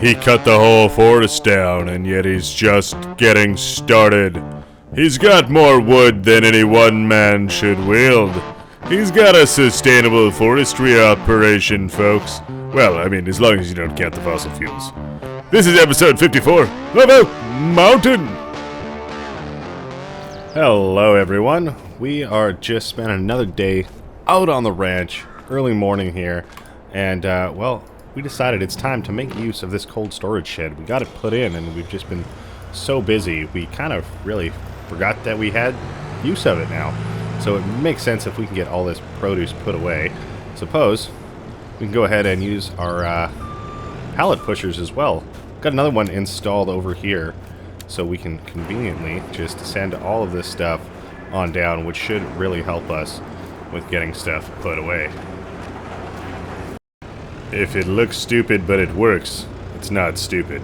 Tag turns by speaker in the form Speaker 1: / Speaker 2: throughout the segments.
Speaker 1: He cut the whole forest down, and yet he's just getting started. He's got more wood than any one man should wield. He's got a sustainable forestry operation, folks. Well, I mean, as long as you don't count the fossil fuels. This is episode 54 of Out Mountain. Hello, everyone. We are just spending another day out on the ranch, early morning here, and, well, we decided it's time to make use of this cold storage shed. We got it put in, and we've just been so busy, we kind of really forgot that we had use of it now. So it makes sense if we can get all this produce put away. Suppose we can go ahead and use our pallet pushers as well. Got another one installed over here, so we can conveniently just send all of this stuff on down, which should really help us with getting stuff put away. If it looks stupid but it works, it's not stupid.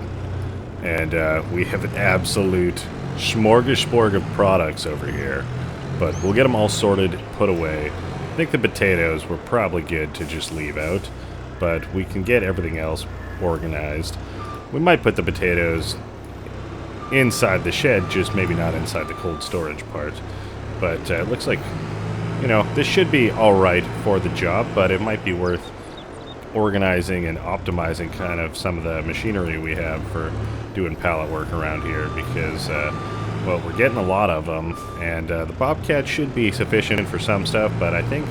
Speaker 1: And we have an absolute smorgasbord of products over here. But we'll get them all sorted, put away. I think the potatoes were probably good to just leave out, but we can get everything else organized. We might put the potatoes inside the shed, just maybe not inside the cold storage part. But it looks like, you know, this should be alright for the job, but it might be worth organizing and optimizing kind of some of the machinery we have for doing pallet work around here, because well, we're getting a lot of them, and the Bobcat should be sufficient for some stuff, but I think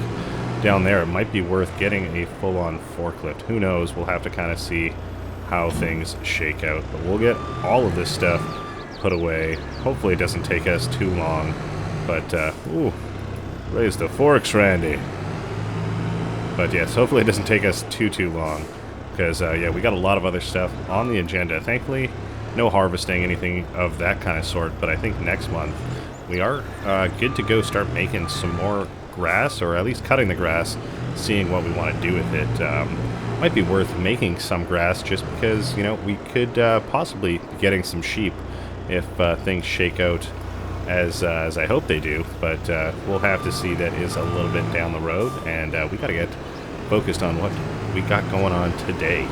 Speaker 1: down there it might be worth getting a full-on forklift. Who knows? We'll have to kind of see how things shake out, but we'll get all of this stuff put away. Hopefully it doesn't take us too long, but ooh, raise the forks, Randy. But yes, hopefully it doesn't take us too long, because yeah, we got a lot of other stuff on the agenda. Thankfully, no harvesting, anything of that kind of sort, but I think next month we are good to go start making some more grass, or at least cutting the grass, seeing what we want to do with it. Might be worth making some grass, just because, you know, we could possibly be getting some sheep if things shake out as I hope they do, but we'll have to see. That is a little bit down the road, and we got to get focused on what we got going on today.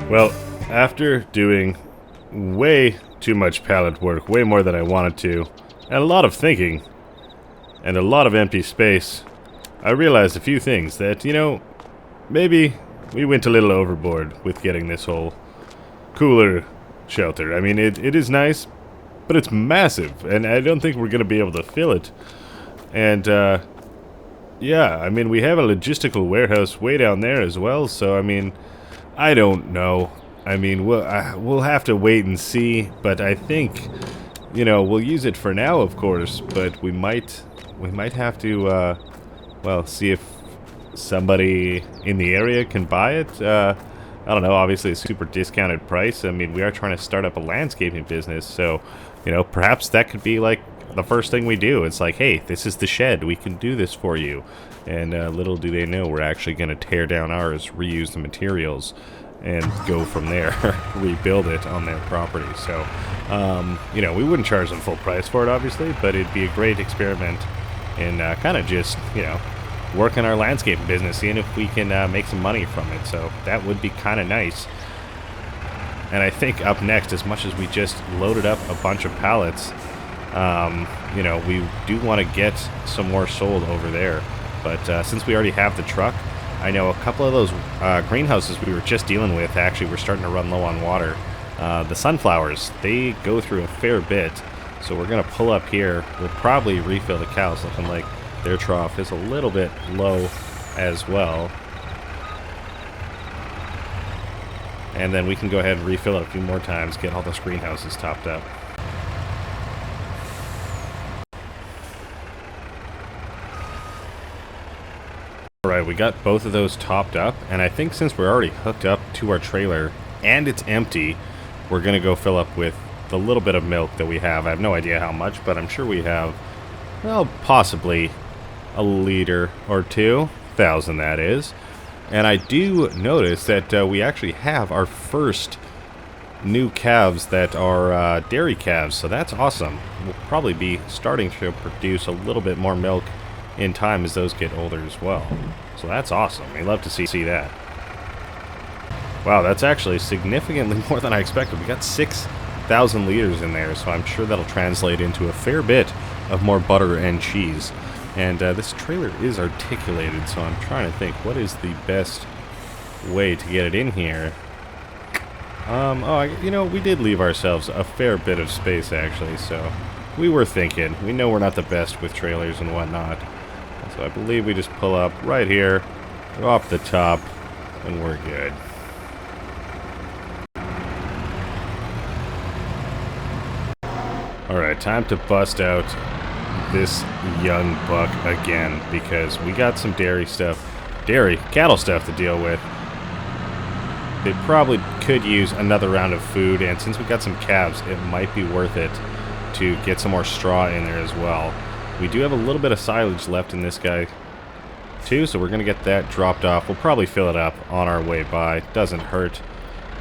Speaker 1: Well, after doing way too much pallet work, way more than I wanted to, and a lot of thinking, and a lot of empty space, I realized a few things that, you know, maybe we went a little overboard with getting this whole cooler shelter. I mean, it is nice, but it's massive, and I don't think we're going to be able to fill it. And, yeah, I mean, we have a logistical warehouse way down there as well, so, I mean, I don't know. I mean, we'll have to wait and see, but I think, you know, we'll use it for now, of course, but we might have to, well, see if somebody in the area can buy it. I don't know, obviously a super discounted price. I mean, we are trying to start up a landscaping business, so, you know, perhaps that could be, like, the first thing we do. It's like, hey, this is the shed, we can do this for you. And little do they know, we're actually going to tear down ours, reuse the materials, and go from there, rebuild it on their property. So, you know, we wouldn't charge them full price for it, obviously, but it'd be a great experiment and kind of just, you know, working our landscape business, seeing if we can make some money from it. So that would be kind of nice. And I think up next, as much as we just loaded up a bunch of pallets, you know, we do want to get some more sold over there. But since we already have the truck, I know a couple of those greenhouses we were just dealing with actually were starting to run low on water. The sunflowers, they go through a fair bit. So we're going to pull up here. We'll probably refill the cows, looking like their trough is a little bit low as well. And then we can go ahead and refill it a few more times, get all those greenhouses topped up. Alright, we got both of those topped up, and I think since we're already hooked up to our trailer and it's empty, we're going to go fill up with the little bit of milk that we have. I have no idea how much, but I'm sure we have, well, possibly a liter or 2,000, that is. And I do notice that we actually have our first new calves that are dairy calves, so that's awesome. We'll probably be starting to produce a little bit more milk in time as those get older as well. So that's awesome. We love to see that. Wow, that's actually significantly more than I expected. We got 6,000 liters in there, so I'm sure that'll translate into a fair bit of more butter and cheese. And this trailer is articulated, so I'm trying to think, what is the best way to get it in here? You know, we did leave ourselves a fair bit of space, actually, so we were thinking. We know we're not the best with trailers and whatnot. So I believe we just pull up right here, off the top, and we're good. Alright, time to bust out this young buck again, because we got some cattle stuff to deal with. They probably could use another round of food, and since we got some calves, it might be worth it to get some more straw in there as well. We do have a little bit of silage left in this guy too, so we're going to get that dropped off. We'll probably fill it up on our way by. Doesn't hurt.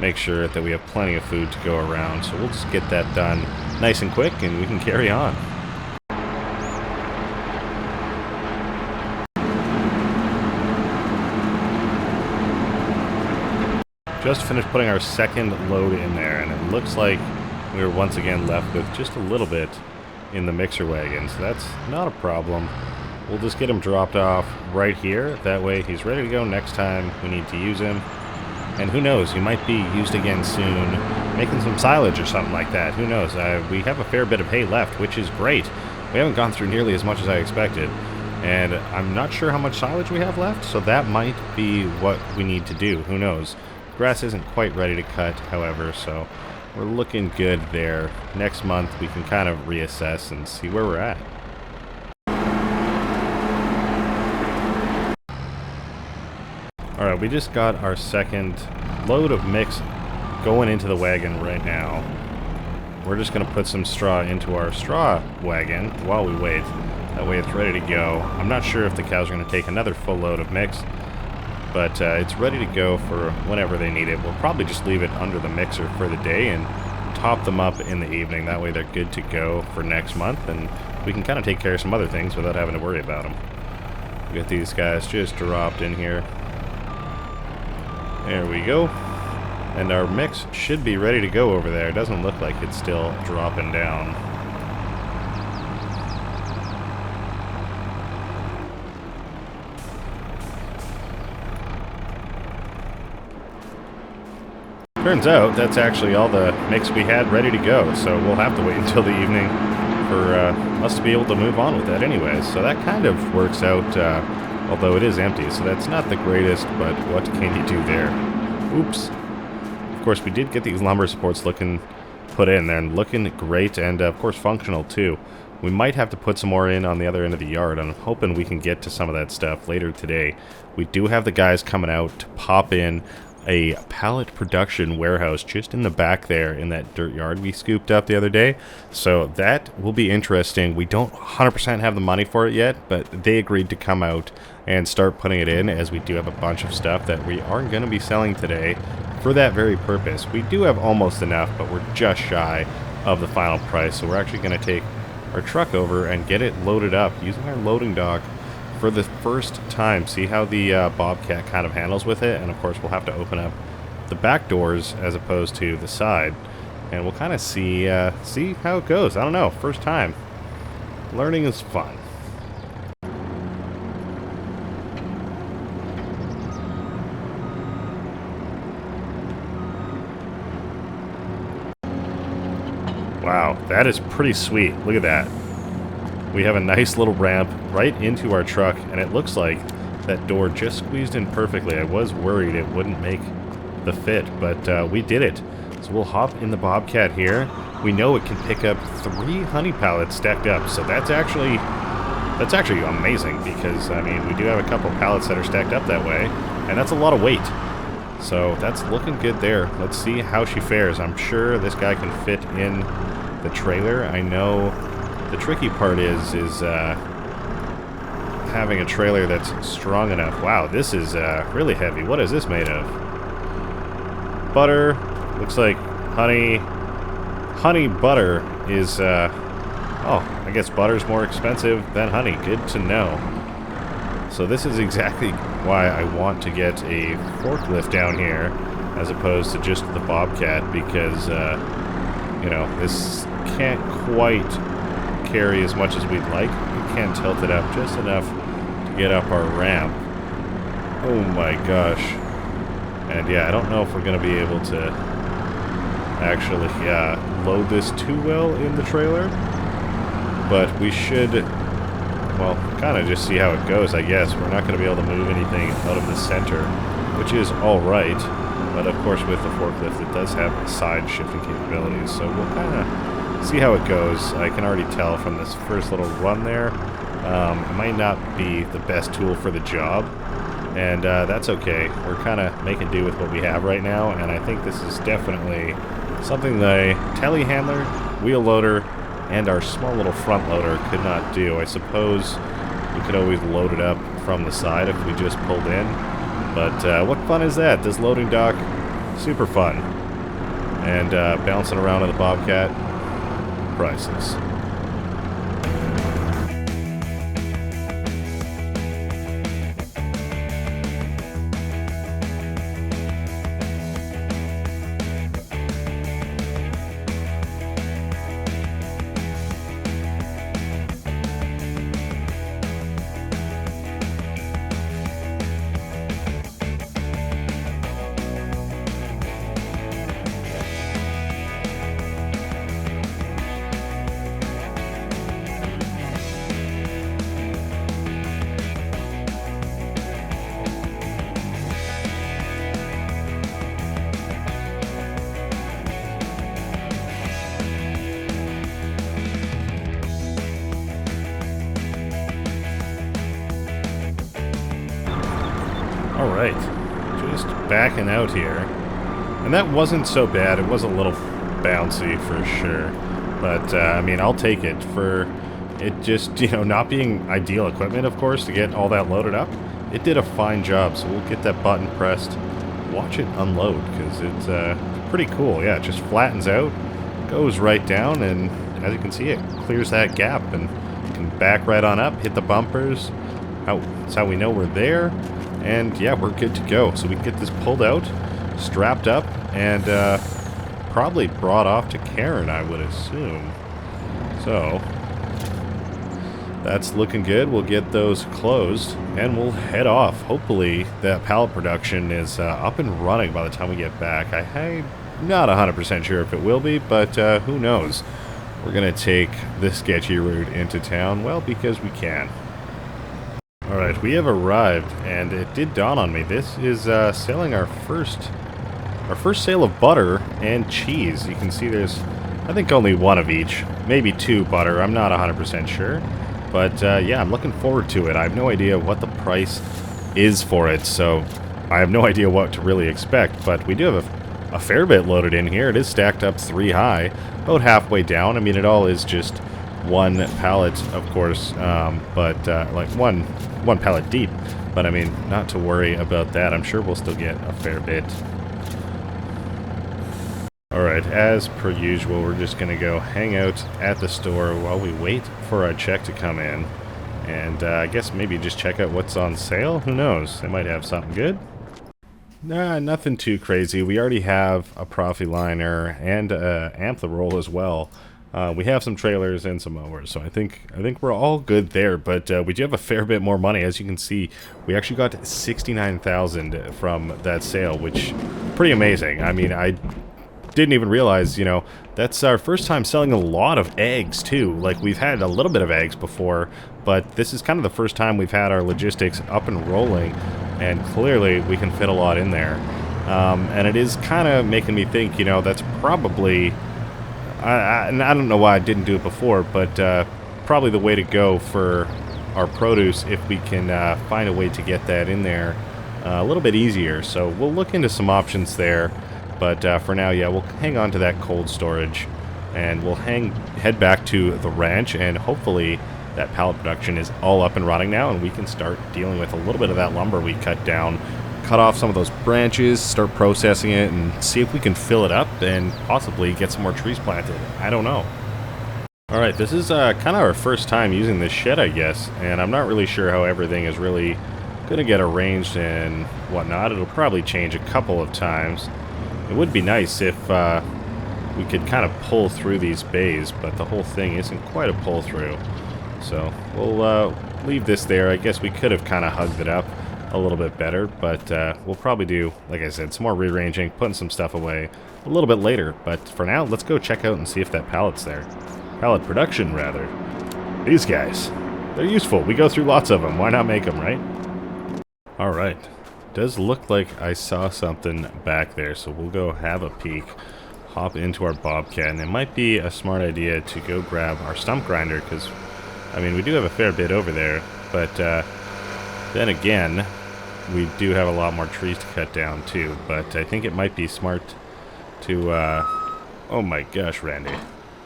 Speaker 1: Make sure that we have plenty of food to go around, so we'll just get that done nice and quick, and we can carry on. Just finished putting our second load in there, and it looks like we were once again left with just a little bit in the mixer wagon, so that's not a problem. We'll just get him dropped off right here. That way he's ready to go next time we need to use him. And who knows, he might be used again soon, making some silage or something like that. Who knows? We have a fair bit of hay left, which is great. We haven't gone through nearly as much as I expected. And I'm not sure how much silage we have left, so that might be what we need to do. Who knows? Grass isn't quite ready to cut, however, so we're looking good there. Next month we can kind of reassess and see where we're at. Alright, we just got our second load of mix going into the wagon right now. We're just going to put some straw into our straw wagon while we wait. That way it's ready to go. I'm not sure if the cows are going to take another full load of mix, but it's ready to go for whenever they need it. We'll probably just leave it under the mixer for the day and top them up in the evening. That way they're good to go for next month, and we can kind of take care of some other things without having to worry about them. We got these guys just dropped in here. There we go. And our mix should be ready to go over there. It doesn't look like it's still dropping down. Turns out that's actually all the mix we had ready to go, so we'll have to wait until the evening for us to be able to move on with that anyways. So that kind of works out, although it is empty, so that's not the greatest, but what can you do there? Oops. Of course, we did get these lumber supports put in there and looking great, and of course functional too. We might have to put some more in on the other end of the yard. I'm hoping we can get to some of that stuff later today. We do have the guys coming out to pop in a pallet production warehouse just in the back there in that dirt yard we scooped up the other day. So that will be interesting. We don't 100% have the money for it yet, but they agreed to come out and start putting it in, as we do have a bunch of stuff that we are going to be selling today for that very purpose. We do have almost enough, but we're just shy of the final price, so we're actually going to take our truck over and get it loaded up using our loading dock for the first time. See how the Bobcat kind of handles with it, and of course we'll have to open up the back doors as opposed to the side, and we'll kind of see how it goes. I don't know, first time. Learning is fun. Wow, that is pretty sweet. Look at that. We have a nice little ramp right into our truck, and it looks like that door just squeezed in perfectly. I was worried it wouldn't make the fit, but we did it. So we'll hop in the Bobcat here. We know it can pick up 3 honey pallets stacked up, so that's actually amazing, because I mean, we do have a couple pallets that are stacked up that way, and that's a lot of weight. So that's looking good there. Let's see how she fares. I'm sure this guy can fit in the trailer. I know the tricky part is having a trailer that's strong enough. Wow, this is really heavy. What is this made of? Butter. Looks like honey. Honey butter is, oh, I guess butter's more expensive than honey. Good to know. So this is exactly why I want to get a forklift down here as opposed to just the Bobcat, because, you know, this can't quite carry as much as we'd like. We can tilt it up just enough to get up our ramp. Oh my gosh. And yeah, I don't know if we're going to be able to actually load this too well in the trailer, but we should, well, kind of just see how it goes, I guess. We're not going to be able to move anything out of the center, which is alright, but of course with the forklift it does have side shifting capabilities, so we'll kind of see how it goes. I can already tell from this first little run there, it might not be the best tool for the job, and that's okay. We're kind of making do with what we have right now, and I think this is definitely something the telehandler, wheel loader, and our small little front loader could not do. I suppose we could always load it up from the side if we just pulled in, but what fun is that? This loading dock, super fun. And bouncing around in the Bobcat, priceless. Alright, just backing out here. And that wasn't so bad. It was a little bouncy for sure. But, I mean, I'll take it for it just, you know, not being ideal equipment, of course, to get all that loaded up. It did a fine job, so we'll get that button pressed. Watch it unload, because it's pretty cool. Yeah, it just flattens out, goes right down, and as you can see, it clears that gap, and you can back right on up, hit the bumpers. That's how we know we're there. And yeah, we're good to go. So we can get this pulled out, strapped up, and probably brought off to Karen, I would assume. So that's looking good. We'll get those closed, and we'll head off. Hopefully that pallet production is up and running by the time we get back. I'm not 100% sure if it will be, but who knows. We're going to take this sketchy route into town, well, because we can. Alright, we have arrived, and it did dawn on me. This is selling our first sale of butter and cheese. You can see there's, I think, only one of each. Maybe 2 butter, I'm not 100% sure. But yeah, I'm looking forward to it. I have no idea what the price is for it, so I have no idea what to really expect. But we do have a fair bit loaded in here. It is stacked up 3 high, about halfway down. I mean, it all is just one pallet, of course, but like one pallet deep. But I mean, not to worry about that. I'm sure we'll still get a fair bit. Alright, as per usual, we're just going to go hang out at the store while we wait for our check to come in. And I guess maybe just check out what's on sale. Who knows? They might have something good. Nah, nothing too crazy. We already have a Profi liner and Antler roll as well. We have some trailers and some mowers, so I think we're all good there. But we do have a fair bit more money, as you can see. We actually got 69,000 from that sale, which pretty amazing. I mean, I didn't even realize, you know, that's our first time selling a lot of eggs too. Like, we've had a little bit of eggs before, but this is kind of the first time we've had our logistics up and rolling, and clearly we can fit a lot in there. And it is kind of making me think, you know, that's probably, I don't know why I didn't do it before, but probably the way to go for our produce if we can find a way to get that in there a little bit easier. So we'll look into some options there. But for now, yeah, we'll hang on to that cold storage, and we'll head back to the ranch, and hopefully that pallet production is all up and running now, and we can start dealing with a little bit of that lumber we cut down, cut off some of those branches, start processing it, and see if we can fill it up and possibly get some more trees planted. I don't know. Alright, this is kind of our first time using this shed, I guess, and I'm not really sure how everything is really going to get arranged and whatnot. It'll probably change a couple of times. It would be nice if we could kind of pull through these bays, but the whole thing isn't quite a pull through. So we'll leave this there. I guess we could have kind of hugged it up a little bit better, but we'll probably do, like I said, some more rearranging, putting some stuff away a little bit later. But for now, let's go check out and see if that pallet's there. Pallet production, rather. These guys, they're useful. We go through lots of them. Why not make them, right? All right. Does look like I saw something back there, so we'll go have a peek, hop into our bobcat, and it might be a smart idea to go grab our stump grinder, because I mean, we do have a fair bit over there, but then again, we do have a lot more trees to cut down too. But I think it might be smart to oh my gosh, Randy,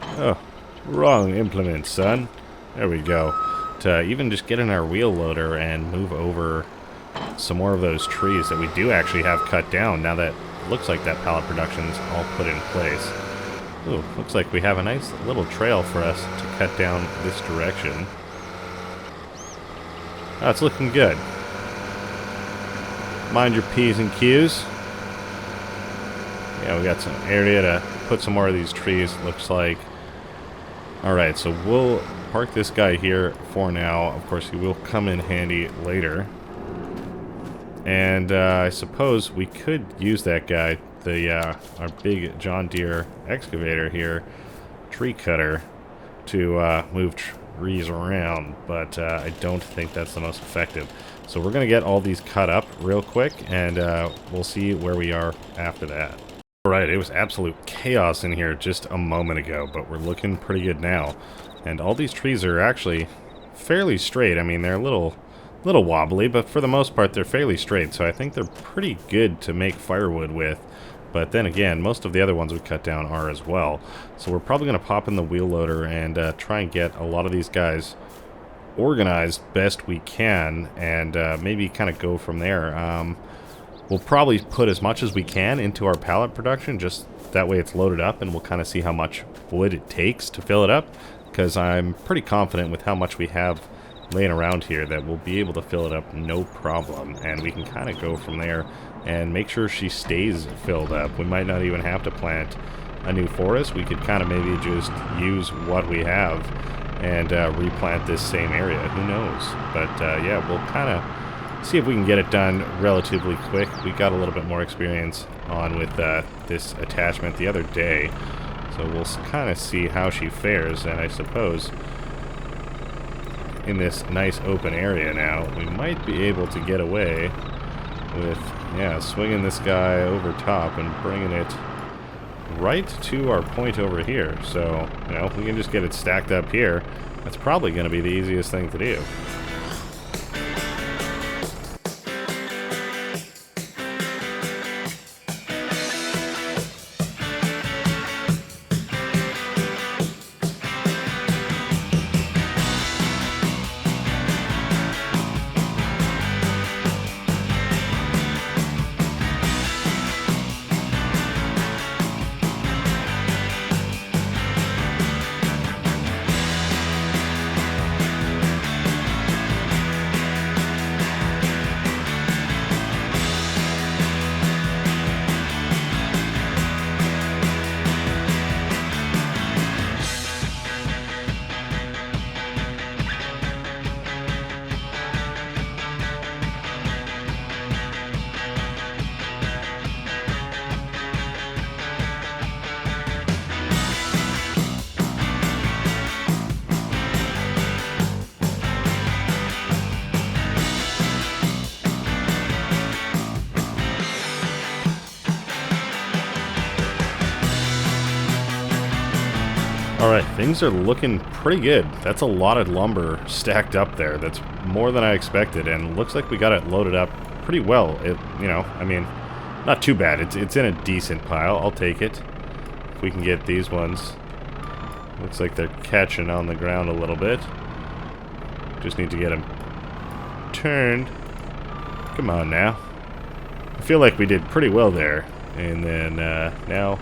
Speaker 1: oh, wrong implement, son. There we go. To even just get in our wheel loader and move over some more of those trees that we do actually have cut down, now that it looks like that pallet production's all put in place. Ooh, looks like we have a nice little trail for us to cut down this direction. Oh, it's looking good. Mind your P's and Q's. Yeah, we got some area to put some more of these trees, looks like. Alright, so we'll park this guy here for now. Of course, he will come in handy later. And I suppose we could use that guy, our big John Deere excavator here, tree cutter, to move trees around, but I don't think that's the most effective. So we're going to get all these cut up real quick, and we'll see where we are after that. Alright, it was absolute chaos in here just a moment ago, but we're looking pretty good now. And all these trees are actually fairly straight. I mean, they're a little wobbly, but for the most part they're fairly straight, so I think they're pretty good to make firewood with. But then again, most of the other ones we cut down are as well. So we're probably going to pop in the wheel loader and try and get a lot of these guys organized best we can, and maybe kind of go from there. We'll probably put as much as we can into our pallet production, just that way it's loaded up, and we'll kind of see how much wood it takes to fill it up, because I'm pretty confident with how much we have laying around here that we'll be able to fill it up no problem, and we can kind of go from there and make sure she stays filled up. We might not even have to plant a new forest. We could kind of maybe just use what we have and replant this same area. Who knows? But yeah, we'll kind of see if we can get it done relatively quick. We got a little bit more experience on with this attachment the other day, so we'll kind of see how she fares. And I suppose in this nice open area now, we might be able to get away with, yeah, swinging this guy over top and bringing it right to our point over here. So, you know, if we can just get it stacked up here, that's probably going to be the easiest thing to do. Alright, things are looking pretty good. That's a lot of lumber stacked up there. That's more than I expected, and looks like we got it loaded up pretty well. I mean, not too bad. It's in a decent pile. I'll take it. If we can get these ones. Looks like they're catching on the ground a little bit. Just need to get them turned. Come on now. I feel like we did pretty well there. And then now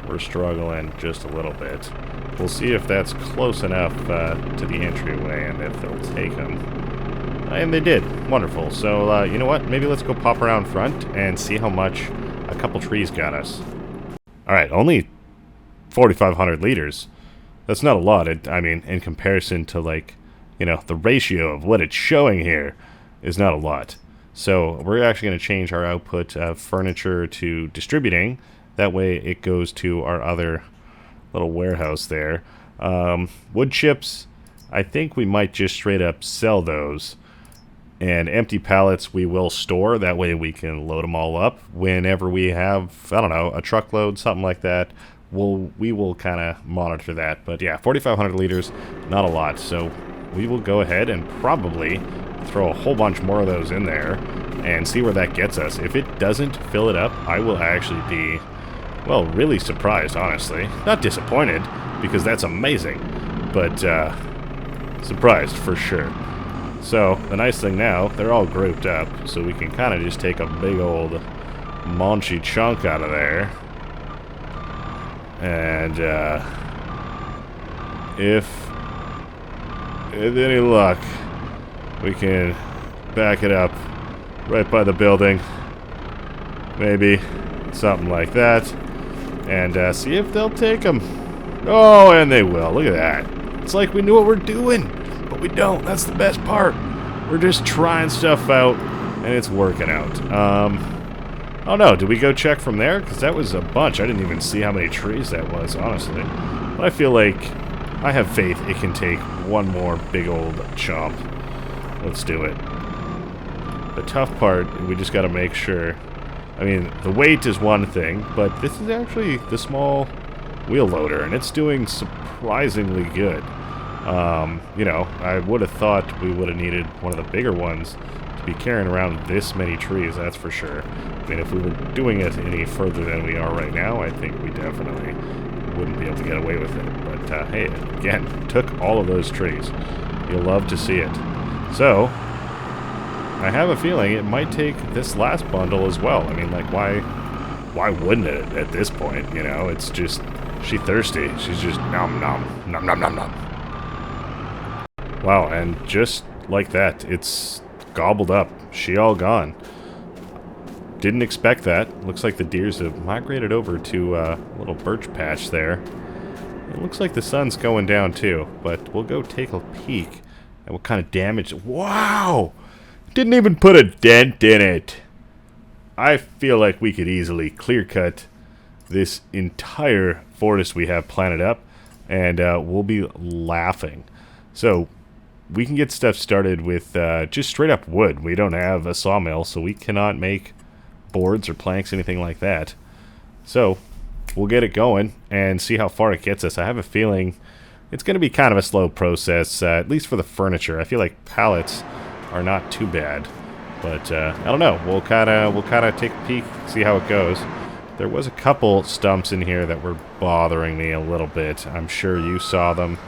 Speaker 1: we're struggling just a little bit. We'll see if that's close enough to the entryway and if they'll take them. And they did. Wonderful. So, you know what? Maybe let's go pop around front and see how much a couple trees got us. Alright, only 4,500 liters. That's not a lot. I mean, in comparison to, like, you know, the ratio of what it's showing here is not a lot. So we're actually going to change our output of furniture to distributing. That way it goes to our other little warehouse there. Wood chips, I think we might just straight up sell those. And empty pallets we will store. That way we can load them all up whenever we have, I don't know, a truckload, something like that. We will kind of monitor that. But yeah, 4,500 liters, not a lot. So we will go ahead and probably throw a whole bunch more of those in there and see where that gets us. If it doesn't fill it up, I will actually be, well, really surprised, honestly. Not disappointed, because that's amazing, but surprised for sure. So the nice thing now, they're all grouped up, so we can kind of just take a big old munchy chunk out of there. And if with any luck, we can back it up right by the building. Maybe something like that. And see if they'll take them. Oh, and they will. Look at that. It's like we knew what we're doing, but we don't. That's the best part. We're just trying stuff out, and it's working out. Oh no, did we go check from there? Because that was a bunch. I didn't even see how many trees that was, honestly. But I feel like I have faith it can take one more big old chomp. Let's do it. The tough part, we just got to make sure. I mean, the weight is one thing, but this is actually the small wheel loader, and it's doing surprisingly good. You know, I would have thought we would have needed one of the bigger ones to be carrying around this many trees, that's for sure. I mean, if we were doing it any further than we are right now, I think we definitely wouldn't be able to get away with it. But, hey, again, took all of those trees. You'll love to see it. So, I have a feeling it might take this last bundle as well. I mean, like, why wouldn't it at this point, you know? It's just, she's thirsty. She's just nom nom, nom nom nom nom. Wow, and just like that, it's gobbled up. She all gone. Didn't expect that. Looks like the deers have migrated over to a little birch patch there. It looks like the sun's going down too, but we'll go take a peek at what kind of damage. Wow! Didn't even put a dent in it. I feel like we could easily clear cut this entire forest we have planted up, and we'll be laughing. So we can get stuff started with just straight up wood. We don't have a sawmill, so we cannot make boards or planks, anything like that. So we'll get it going and see how far it gets us. I have a feeling it's going to be kind of a slow process, at least for the furniture. I feel like pallets are not too bad, but I don't know. We'll kind of take a peek, see how it goes. There was a couple stumps in here that were bothering me a little bit. I'm sure you saw them.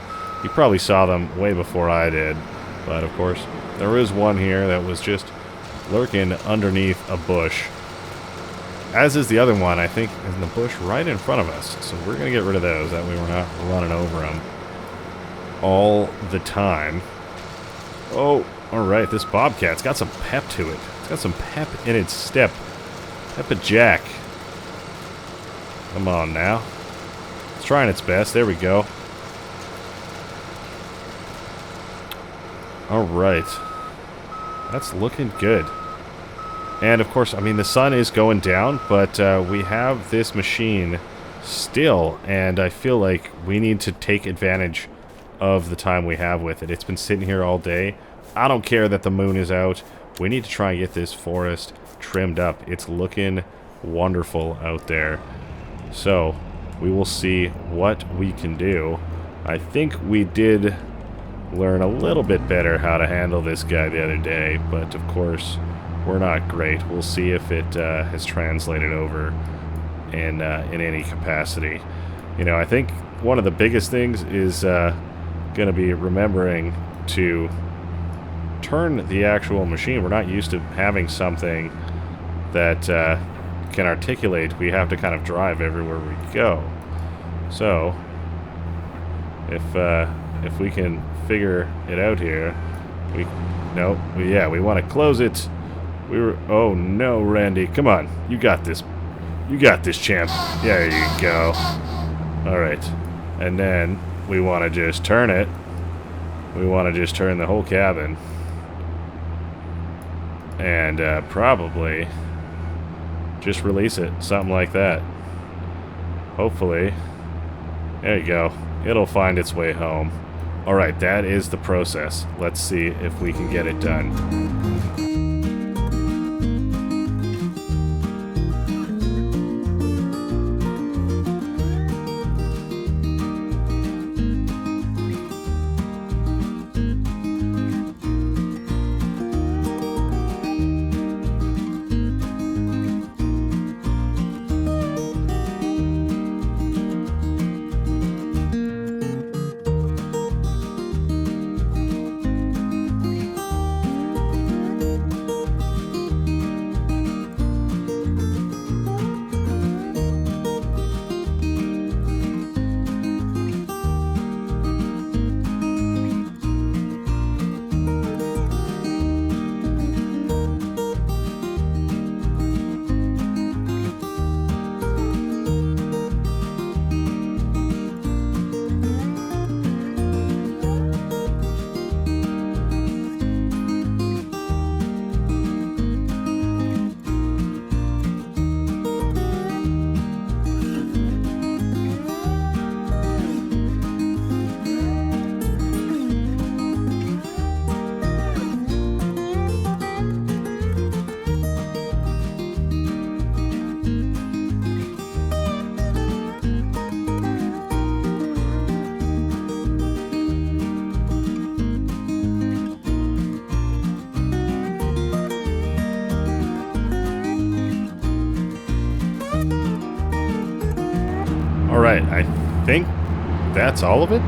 Speaker 1: You probably saw them way before I did, but of course there is one here that was just lurking underneath a bush, as is the other one, I think, in the bush right in front of us. So we're gonna get rid of those, that way we're not running over them all the time. Oh, alright, this bobcat's got some pep to it. It's got some pep in its step. Pep-a-jack. Come on now. It's trying its best. There we go. Alright. That's looking good. And of course, I mean, the sun is going down, but we have this machine still, and I feel like we need to take advantage of the time we have with it. It's been sitting here all day. I don't care that the moon is out. We need to try and get this forest trimmed up. It's looking wonderful out there. So we will see what we can do. I think we did learn a little bit better how to handle this guy the other day, but of course we're not great. We'll see if it has translated over in any capacity. You know, I think one of the biggest things is going to be remembering to turn the actual machine. We're not used to having something that can articulate. We have to kind of drive everywhere we go. So if we can figure it out here, we want to close it. Oh no, Randy, come on, you got this. You got this, champ. There you go. All right, and then we want to just turn it. We want to just turn the whole cabin, and probably just release it, something like that. Hopefully, there you go. It'll find its way home. All right, that is the process. Let's see if we can get it done. Alright, I think that's all of it?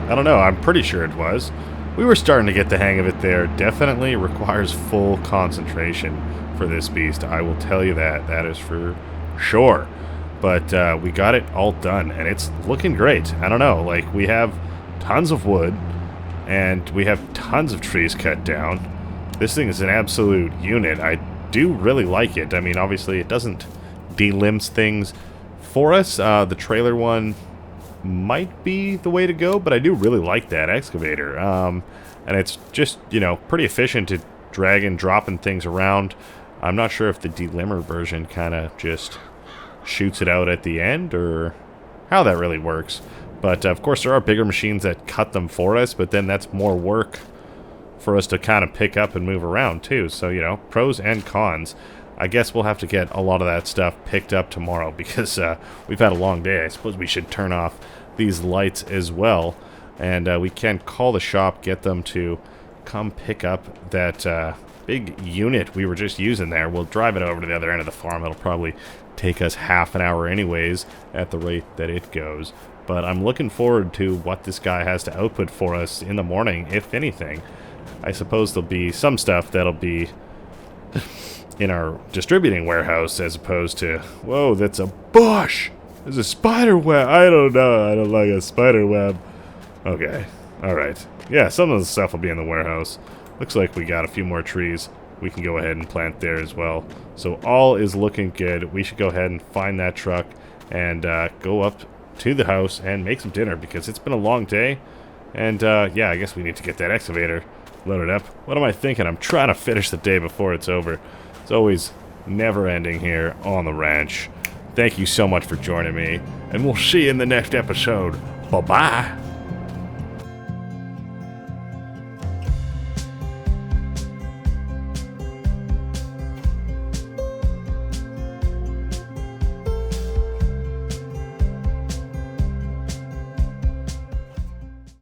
Speaker 1: I don't know, I'm pretty sure it was. We were starting to get the hang of it there. Definitely requires full concentration for this beast. I will tell you that. That is for sure. But we got it all done, and it's looking great. I don't know, like, we have tons of wood, and we have tons of trees cut down. This thing is an absolute unit. I do really like it. I mean, obviously, it doesn't delimb things for us. The trailer one might be the way to go, but I do really like that excavator. And it's just, you know, pretty efficient at dragging, dropping things around. I'm not sure if the delimber version kind of just shoots it out at the end or how that really works. But of course, there are bigger machines that cut them for us, but then that's more work for us to kind of pick up and move around too. So, you know, pros and cons. I guess we'll have to get a lot of that stuff picked up tomorrow because we've had a long day. I suppose we should turn off these lights as well. And we can call the shop, get them to come pick up that big unit we were just using there. We'll drive it over to the other end of the farm. It'll probably take us half an hour anyways at the rate that it goes. But I'm looking forward to what this guy has to output for us in the morning, if anything. I suppose there'll be some stuff that'll be in our distributing warehouse as opposed to, whoa, that's a bush! There's a spider web! I don't know, I don't like a spider web. Okay, alright. Yeah, some of the stuff will be in the warehouse. Looks like we got a few more trees we can go ahead and plant there as well. So all is looking good. We should go ahead and find that truck and go up to the house and make some dinner because it's been a long day. And yeah, I guess we need to get that excavator loaded up. What am I thinking? I'm trying to finish the day before it's over. It's always never ending here on the ranch. Thank you so much for joining me, and we'll see you in the next episode. Bye-bye.